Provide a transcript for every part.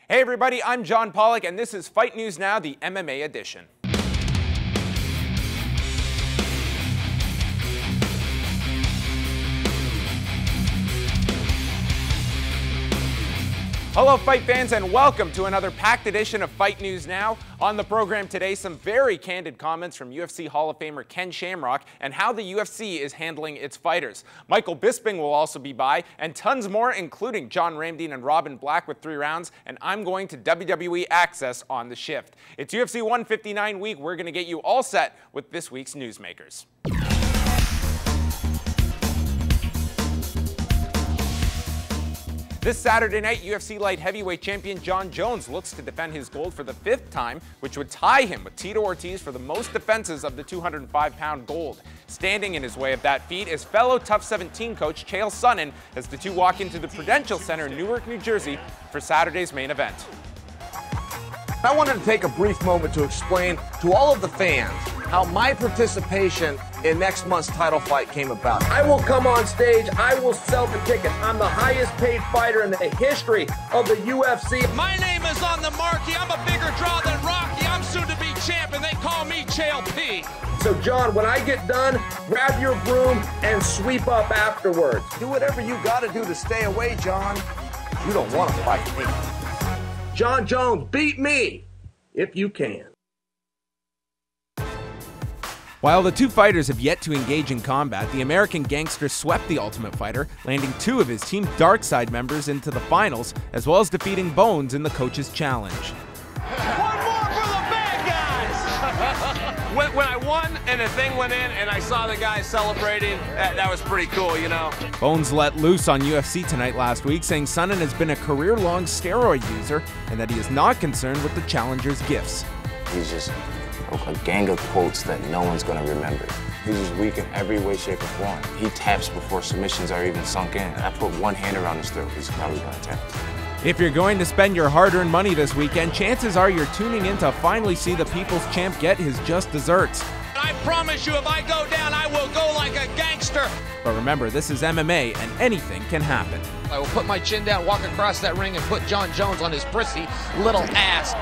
Hey everybody, I'm John Pollock and this is Fight News Now, the MMA edition. Hello fight fans and welcome to another packed edition of Fight News Now. On the program today, some very candid comments from UFC Hall of Famer Ken Shamrock and how the UFC is handling its fighters. Michael Bisping will also be by and tons more, including John Ramdine and Robin Black with 3 rounds, and I'm going to WWE Access on the shift. It's UFC 159 week. We're going to get you all set with this week's newsmakers. This Saturday night, UFC light heavyweight champion Jon Jones looks to defend his gold for the 5th time, which would tie him with Tito Ortiz for the most defenses of the 205-pound gold. Standing in his way of that feat is fellow Tough 17 coach Chael Sonnen as the two walk into the Prudential Center in Newark, New Jersey for Saturday's main event. I wanted to take a brief moment to explain to all of the fans how my participation in next month's title fight came about. I will come on stage, I will sell the ticket. I'm the highest paid fighter in the history of the UFC. My name is on the marquee, I'm a bigger draw than Rocky. I'm soon to be champ and they call me Chael P. So John, when I get done, grab your broom and sweep up afterwards. Do whatever you gotta do to stay away, John. You don't wanna fight me. Jon Jones, beat me if you can. While the two fighters have yet to engage in combat, the American gangster swept the Ultimate Fighter, landing 2 of his Team Darkside members into the finals, as well as defeating Bones in the Coach's Challenge. One more for the bad guys! when I won and the thing went in and I saw the guys celebrating, that was pretty cool, you know. Bones let loose on UFC Tonight last week, saying Sonnen has been a career-long steroid user and that he is not concerned with the challenger's gifts. He's just a gang of quotes that no one's going to remember. He's just weak in every way, shape, or form. He taps before submissions are even sunk in. I put one hand around his throat, he's probably going to tap. If you're going to spend your hard-earned money this weekend, chances are you're tuning in to finally see the People's Champ get his just desserts. I promise you, if I go down, I will go like a gangster. But remember, this is MMA and anything can happen. I will put my chin down, walk across that ring, and put Jon Jones on his prissy little ass.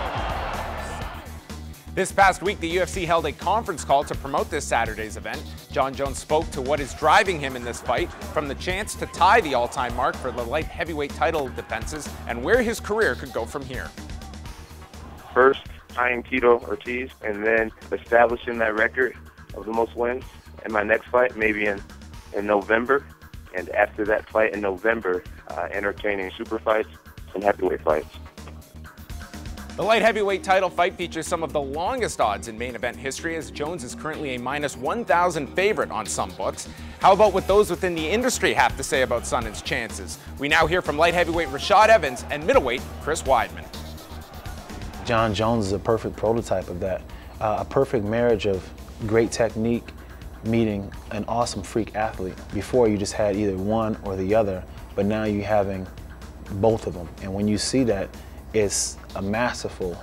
This past week, the UFC held a conference call to promote this Saturday's event. Jon Jones spoke to what is driving him in this fight, from the chance to tie the all-time mark for the light heavyweight title defenses, and where his career could go from here. First, tying Tito Ortiz, and then establishing that record of the most wins in my next fight, maybe in November. And after that fight in November, entertaining super fights and heavyweight fights. The light heavyweight title fight features some of the longest odds in main event history, as Jones is currently a -1,000 favorite on some books. How about what those within the industry have to say about Sonnen's chances? We now hear from light heavyweight Rashad Evans and middleweight Chris Weidman. Jon Jones is a perfect prototype of that. A perfect marriage of great technique meeting an awesome freak athlete. Before you just had either one or the other, but now you're having both of them. And when you see that, it's a masterful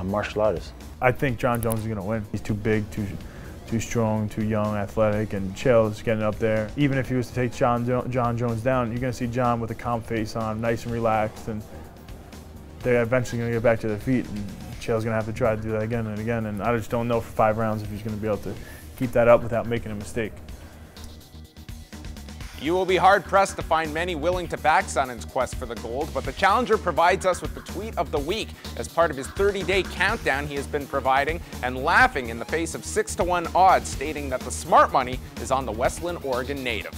martial artist. I think Jon Jones is going to win. He's too big, too strong, too young, athletic, and Chael's getting up there. Even if he was to take Jon Jones down, you're going to see Jon with a calm face on, nice and relaxed, and they're eventually going to get back to their feet. And Chael's going to have to try to do that again and again, and I just don't know for 5 rounds if he's going to be able to keep that up without making a mistake. You will be hard-pressed to find many willing to back Sonnen's quest for the gold, but the challenger provides us with the tweet of the week as part of his 30-day countdown he has been providing, and laughing in the face of 6-to-1 odds, stating that the smart money is on the Westland, Oregon native.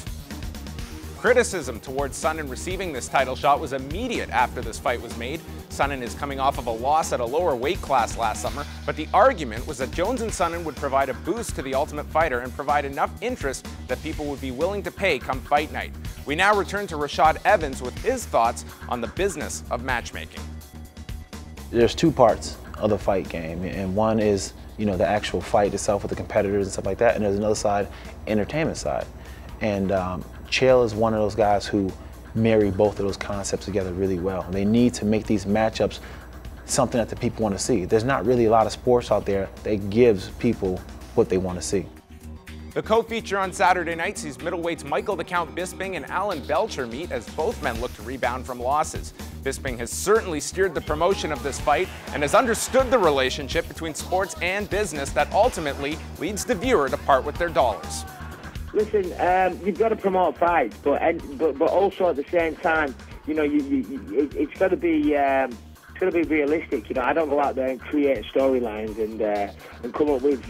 Criticism towards Sonnen receiving this title shot was immediate after this fight was made. Sonnen is coming off of a loss at a lower weight class last summer, but the argument was that Jones and Sonnen would provide a boost to the Ultimate Fighter and provide enough interest that people would be willing to pay come fight night. We now return to Rashad Evans with his thoughts on the business of matchmaking. There's 2 parts of the fight game, and one is, you know, the actual fight itself with the competitors and stuff like that, and there's another side, entertainment side. And Chael is one of those guys who marry both of those concepts together really well. They need to make these matchups something that the people want to see. There's not really a lot of sports out there that gives people what they want to see. The co-feature on Saturday night sees middleweights Michael the Count Bisping and Alan Belcher meet as both men look to rebound from losses. Bisping has certainly steered the promotion of this fight and has understood the relationship between sports and business that ultimately leads the viewer to part with their dollars. Listen, you've got to promote fights, but also at the same time, you know, it's got to be realistic. You know, I don't go out there and create storylines and come up with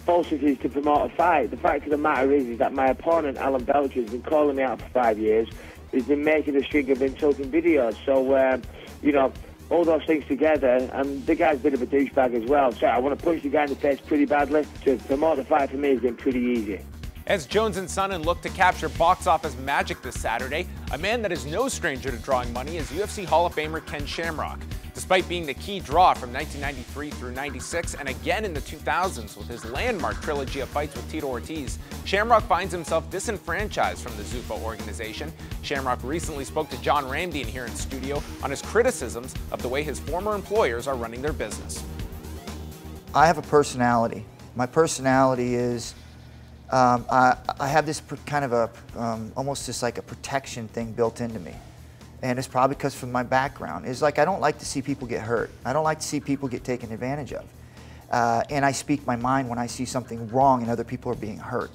falsities to promote a fight. The fact of the matter is that my opponent, Alan Belcher, has been calling me out for 5 years. He's been making a string of insulting videos. So, you know, all those things together, and the guy's a bit of a douchebag as well. So I want to punch the guy in the face pretty badly. To promote the fight for me has been pretty easy. As Jones and Sonnen look to capture box office magic this Saturday, a man that is no stranger to drawing money is UFC Hall of Famer Ken Shamrock. Despite being the key draw from 1993 through 96 and again in the 2000s with his landmark trilogy of fights with Tito Ortiz, Shamrock finds himself disenfranchised from the Zuffa organization. Shamrock recently spoke to John Ramdian here in studio on his criticisms of the way his former employers are running their business. I have a personality. My personality is I have this kind of a, almost just like a protection thing built into me. And it's probably because from my background. It's like I don't like to see people get hurt. I don't like to see people get taken advantage of. And I speak my mind when I see something wrong and other people are being hurt.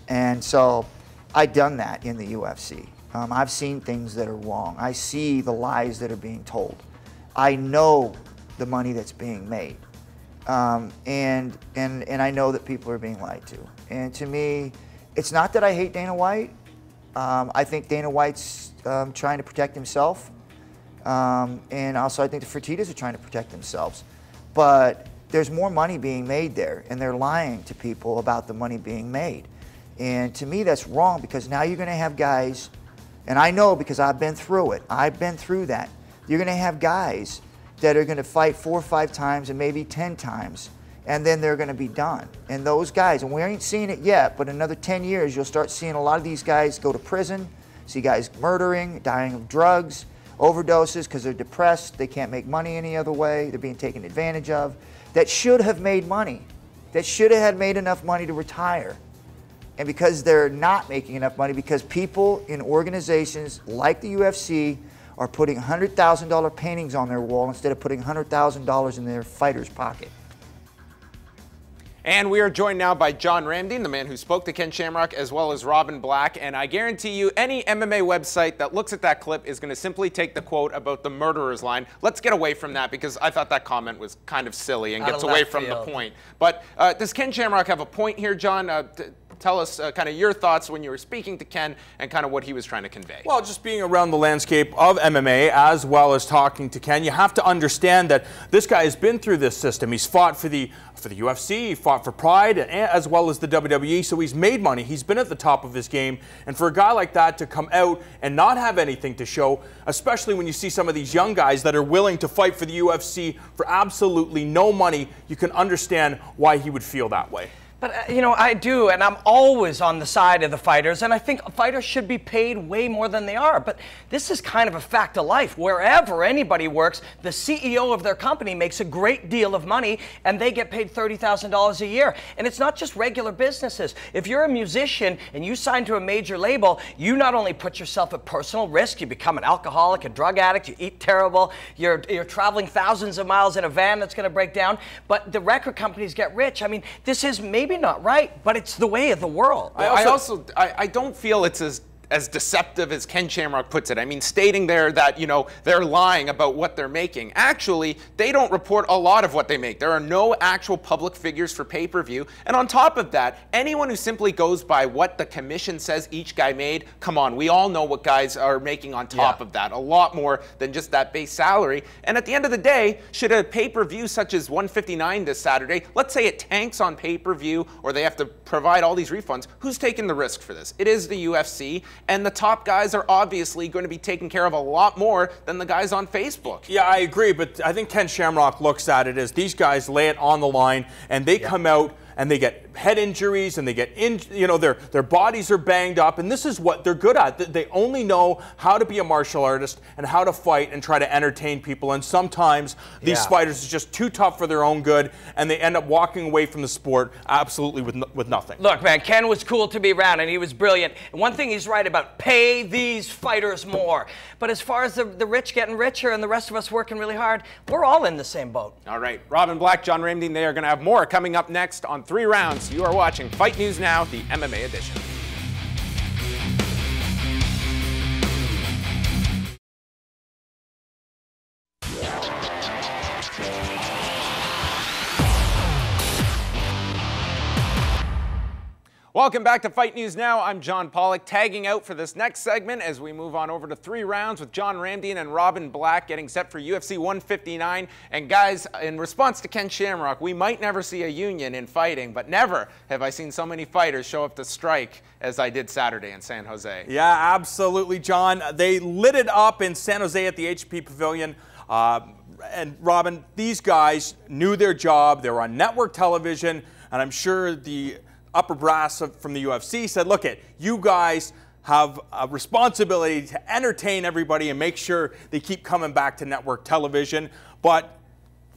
And so I've done that in the UFC. I've seen things that are wrong. I see the lies that are being told. I know the money that's being made. And I know that people are being lied to. And to me, it's not that I hate Dana White. I think Dana White's trying to protect himself. And also I think the Fertittas are trying to protect themselves. But there's more money being made there, and they're lying to people about the money being made. And to me, that's wrong, because now you're going to have guys, and I know because I've been through it. I've been through that. You're going to have guys that are going to fight 4 or 5 times and maybe 10 times, and then they're going to be done. And those guys, and we ain't seeing it yet, but in another 10 years, you'll start seeing a lot of these guys go to prison, see guys murdering, dying of drugs, overdoses because they're depressed, they can't make money any other way, they're being taken advantage of, that should have made money, that should have had made enough money to retire. And because they're not making enough money, because people in organizations like the UFC are putting $100,000 paintings on their wall instead of putting $100,000 in their fighter's pocket. And we are joined now by John Ramdian, the man who spoke to Ken Shamrock, as well as Robin Black. And I guarantee you, any MMA website that looks at that clip is going to simply take the quote about the murderer's line. Let's get away from that, because I thought that comment was kind of silly and gets away from the point. But does Ken Shamrock have a point here, John? Tell us kind of your thoughts when you were speaking to Ken and kind of what he was trying to convey. Well, just being around the landscape of MMA as well as talking to Ken, you have to understand that this guy has been through this system. He's fought for the UFC, he fought for Pride, as well as the WWE, so he's made money. He's been at the top of his game. And for a guy like that to come out and not have anything to show, especially when you see some of these young guys that are willing to fight for the UFC for absolutely no money, you can understand why he would feel that way. But, you know, I do, and I'm always on the side of the fighters, and I think fighters should be paid way more than they are. But this is kind of a fact of life. Wherever anybody works, the CEO of their company makes a great deal of money, and they get paid $30,000 a year. And it's not just regular businesses. If you're a musician and you sign to a major label, you not only put yourself at personal risk, you become an alcoholic, a drug addict, you eat terrible, you're traveling thousands of miles in a van that's going to break down, but the record companies get rich. I mean, this is maybe not right, but it's the way of the world. I don't feel it's as deceptive as Ken Shamrock puts it. I mean, stating there that, you know, they're lying about what they're making. Actually, they don't report a lot of what they make. There are no actual public figures for pay-per-view. And on top of that, anyone who simply goes by what the commission says each guy made, come on, we all know what guys are making on top of that. A lot more than just that base salary. And at the end of the day, should a pay-per-view such as 159 this Saturday, let's say it tanks on pay-per-view or they have to provide all these refunds, who's taking the risk for this? It is the UFC. And the top guys are obviously going to be taken care of a lot more than the guys on Facebook. Yeah, I agree, but I think Ken Shamrock looks at it as these guys lay it on the line and they come out and they get head injuries and they get their bodies are banged up, and this is what they're good at. They only know how to be a martial artist and how to fight and try to entertain people, and sometimes these fighters are just too tough for their own good, and they end up walking away from the sport absolutely with nothing. Look, man, Ken was cool to be around, and he was brilliant. And one thing he's right about, pay these fighters more. But as far as the rich getting richer and the rest of us working really hard, we're all in the same boat. All right, Robin Black, John Ramdeen, they are going to have more coming up next on 3 Rounds. You are watching Fight News Now, the MMA edition. Welcome back to Fight News Now. I'm John Pollock, tagging out for this next segment as we move on over to 3 Rounds with John Ramdeen and Robin Black getting set for UFC 159. And guys, in response to Ken Shamrock, we might never see a union in fighting, but never have I seen so many fighters show up to strike as I did Saturday in San Jose. Yeah, absolutely, John. They lit it up in San Jose at the HP Pavilion. And Robin, these guys knew their job. They were on network television, and I'm sure the upper brass from the UFC said, look, you guys have a responsibility to entertain everybody and make sure they keep coming back to network television. But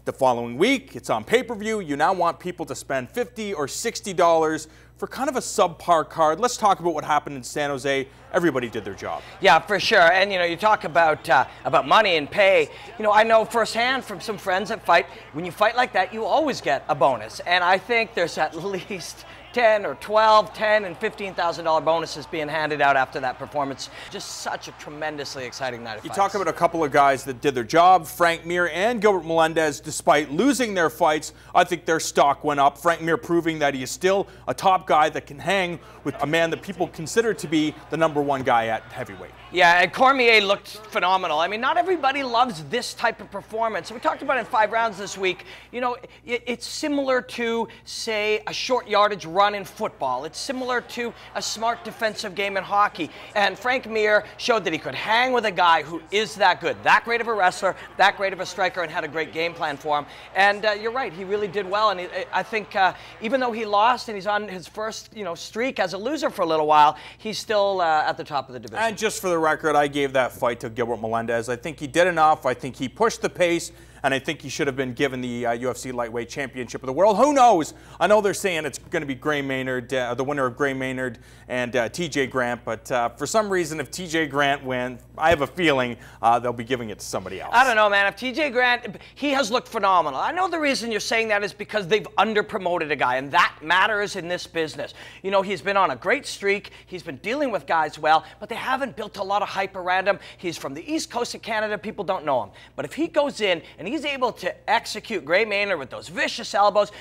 the following week, it's on pay-per-view. You now want people to spend $50 or $60 for kind of a subpar card. Let's talk about what happened in San Jose. Everybody did their job. Yeah, for sure. And, you talk about money and pay. I know firsthand from some friends that fight, when you fight like that, you always get a bonus. And I think there's at least 10 or 12, 10 and $15,000 bonuses being handed out after that performance. Just such a tremendously exciting night of fights. You talk about a couple of guys that did their job, Frank Mir and Gilbert Melendez. Despite losing their fights, I think their stock went up. Frank Mir proving that he is still a top guy that can hang with a man that people consider to be the #1 guy at heavyweight. Yeah, and Cormier looked phenomenal. I mean, not everybody loves this type of performance. We talked about it in 5 rounds this week. It's similar to, say, a short yardage run in football. It's similar to a smart defensive game in hockey. And Frank Mir showed that he could hang with a guy who is that good, that great of a wrestler, that great of a striker, and had a great game plan for him. And you're right, he really did well. And I think even though he lost and he's on his first streak as a loser for a little while, he's still at the top of the division. And just for the record, I gave that fight to Gilbert Melendez. I think he did enough. I think he pushed the pace, and I think he should have been given the UFC Lightweight Championship of the World. Who knows? I know they're saying it's going to be Gray Maynard, the winner of Gray Maynard and TJ Grant, but for some reason, if TJ Grant wins, I have a feeling they'll be giving it to somebody else. I don't know, man. If TJ Grant, he has looked phenomenal. I know the reason you're saying that is because they've under-promoted a guy, and that matters in this business. He's been on a great streak. He's been dealing with guys well, but they haven't built a lot of hype around him. He's from the East Coast of Canada. People don't know him. But if he goes in and he's able to execute Gray Maynard with those vicious elbows,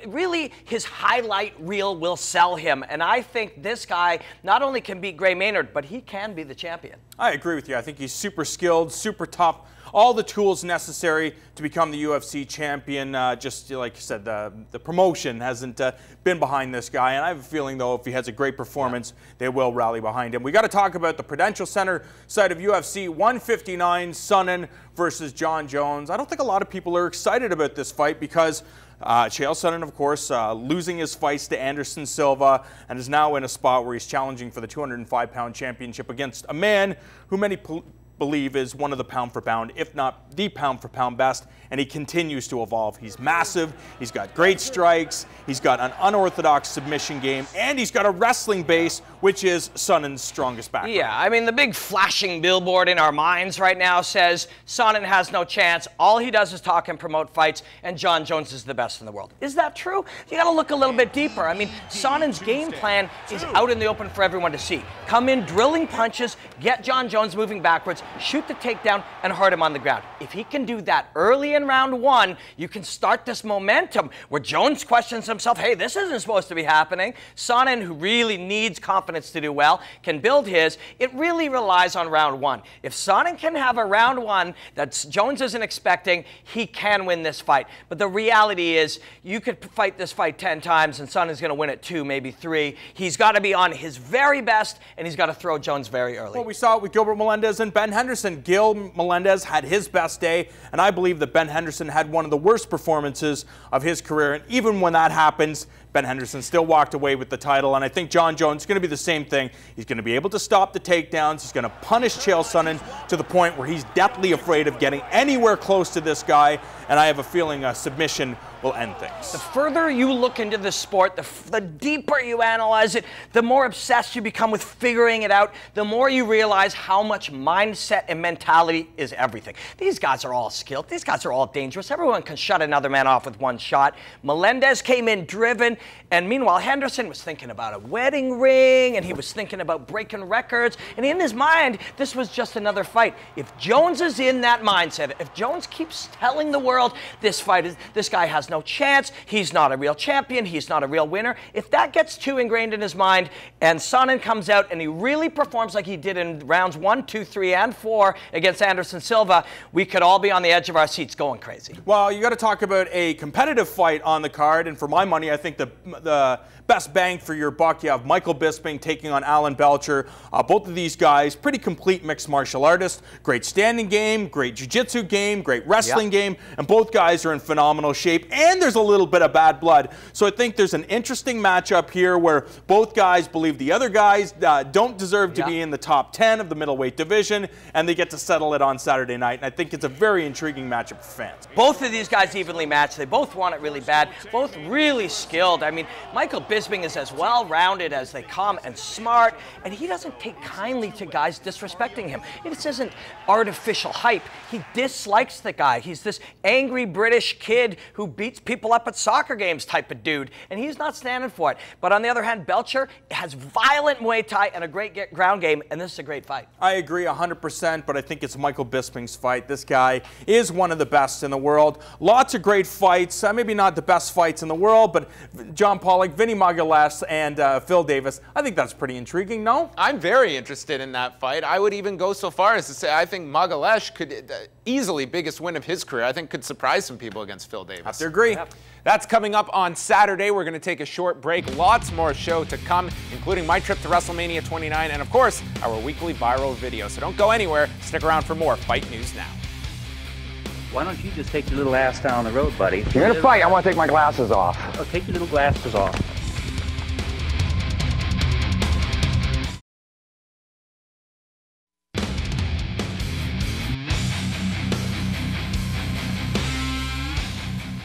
really his highlight reel will sell him. And I think this guy not only can beat Gray Maynard, but he can be the champion. I agree with you. I think he's super skilled, super tough, all the tools necessary to become the UFC champion. Just like you said, the promotion hasn't been behind this guy, and I have a feeling, though, if he has a great performance, they will rally behind him. We got to talk about the Prudential Center side of UFC 159, Sonnen versus John Jones. I don't think a lot of people are excited about this fight because Chael Sonnen, of course, losing his fights to Anderson Silva, and is now in a spot where he's challenging for the 205-pound championship against a man who many believe is one of the pound-for-pound, if not the pound-for-pound best, and he continues to evolve. He's massive, he's got great strikes, he's got an unorthodox submission game, and he's got a wrestling base, which is Sonnen's strongest background. Yeah, I mean, the big flashing billboard in our minds right now says Sonnen has no chance, all he does is talk and promote fights, and John Jones is the best in the world. Is that true? You gotta look a little bit deeper. I mean, Sonnen's game plan is out in the open for everyone to see. Come in drilling punches, get John Jones moving backwards, shoot the takedown, and hurt him on the ground. If he can do that early in round 1, you can start this momentum where Jones questions himself, hey, this isn't supposed to be happening. Sonnen, who really needs confidence to do well, can build his. It really relies on round 1. If Sonnen can have a round 1 that Jones isn't expecting, he can win this fight. But the reality is, you could fight this fight 10 times, and Sonnen's going to win it 2, maybe 3. He's got to be on his very best, and he's got to throw Jones very early. Well, we saw it with Gilbert Melendez and Ben Henderson, Gil Melendez had his best day, and I believe that Ben Henderson had one of the worst performances of his career. And even when that happens, Ben Henderson still walked away with the title, and I think John Jones is going to be the same thing. He's going to be able to stop the takedowns. He's going to punish Chael Sonnen to the point where he's deathly afraid of getting anywhere close to this guy, and I have a feeling a submission will end things. The further you look into the sport, the deeper you analyze it, the more obsessed you become with figuring it out, the more you realize how much mindset and mentality is everything. These guys are all skilled. These guys are all dangerous. Everyone can shut another man off with one shot. Melendez came in driven, and meanwhile, Henderson was thinking about a wedding ring, and he was thinking about breaking records, and in his mind, this was just another fight. If Jones is in that mindset, if Jones keeps telling the world this guy has no chance, he's not a real champion, he's not a real winner, if that gets too ingrained in his mind, and Sonnen comes out and he really performs like he did in rounds 1, 2, 3, and 4 against Anderson Silva, we could all be on the edge of our seats going crazy. Well, you got to talk about a competitive fight on the card, and for my money, I think the best bang for your buck, you have Michael Bisping taking on Alan Belcher. Both of these guys, pretty complete mixed martial artists, great standing game, great jiu-jitsu game, great wrestling game, and both guys are in phenomenal shape, and there's a little bit of bad blood. So I think there's an interesting matchup here where both guys believe the other guys don't deserve to be in the top 10 of the middleweight division, and they get to settle it on Saturday night, and I think it's a very intriguing matchup for fans. Both of these guys evenly matched. They both want it really bad, both really skilled. I mean, Michael Bisping is as well-rounded as they come and smart, and he doesn't take kindly to guys disrespecting him. This isn't artificial hype. He dislikes the guy. He's this angry British kid who beats people up at soccer games type of dude, and he's not standing for it. But on the other hand, Belcher has violent Muay Thai and a great ground game, and this is a great fight. I agree 100%, but I think it's Michael Bisping's fight. This guy is one of the best in the world. Lots of great fights, maybe not the best fights in the world, but John Pollock, Vinny Magalhaes, and Phil Davis, I think that's pretty intriguing, no? I'm very interested in that fight. I would even go so far as to say I think Magalhaes could easily biggest win of his career. I think could surprise some people against Phil Davis. I have to agree. Yep. That's coming up on Saturday. We're going to take a short break. Lots more show to come, including my trip to WrestleMania 29 and, of course, our weekly viral video. So don't go anywhere. Stick around for more Fight News Now. Why don't you just take your little ass down the road, buddy? You're going to fight. I want to take my glasses off. Oh, take your little glasses off.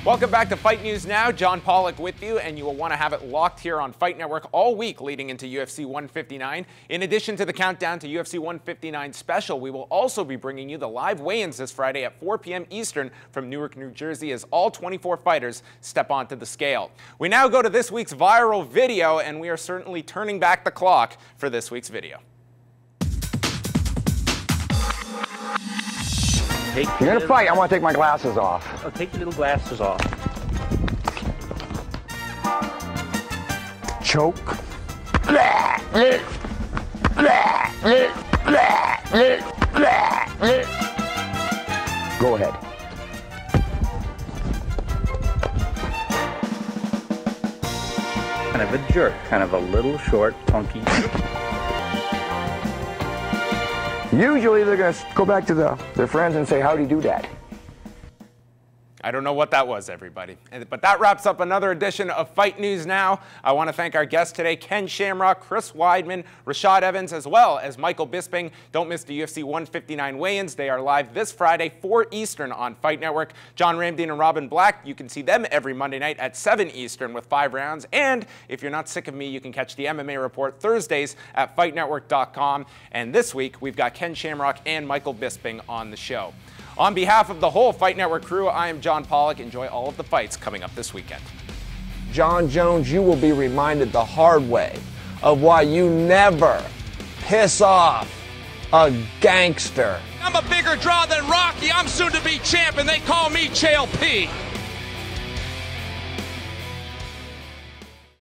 Welcome back to Fight News Now. John Pollock with you, and you will want to have it locked here on Fight Network all week leading into UFC 159. In addition to the countdown to UFC 159 special, we will also be bringing you the live weigh-ins this Friday at 4 p.m. Eastern from Newark, New Jersey, as all 24 fighters step onto the scale. We now go to this week's viral video, and we are certainly turning back the clock for this week's video. You're going to fight. I want to take my glasses off. Oh, take your little glasses off. Choke. Go ahead. Kind of a jerk, kind of a little short, funky. Usually they're going to go back to their friends and say, how'd he do that? I don't know what that was, everybody. But that wraps up another edition of Fight News Now. I want to thank our guests today, Ken Shamrock, Chris Weidman, Rashad Evans, as well as Michael Bisping. Don't miss the UFC 159 weigh-ins. They are live this Friday, 4 Eastern on Fight Network. John Ramdeen and Robin Black, you can see them every Monday night at 7 Eastern with 5 rounds. And if you're not sick of me, you can catch the MMA Report Thursdays at FightNetwork.com. And this week, we've got Ken Shamrock and Michael Bisping on the show. On behalf of the whole Fight Network crew, I am John Pollock. Enjoy all of the fights coming up this weekend. John Jones, you will be reminded the hard way of why you never piss off a gangster. I'm a bigger draw than Rocky. I'm soon to be champ, and they call me Chael P.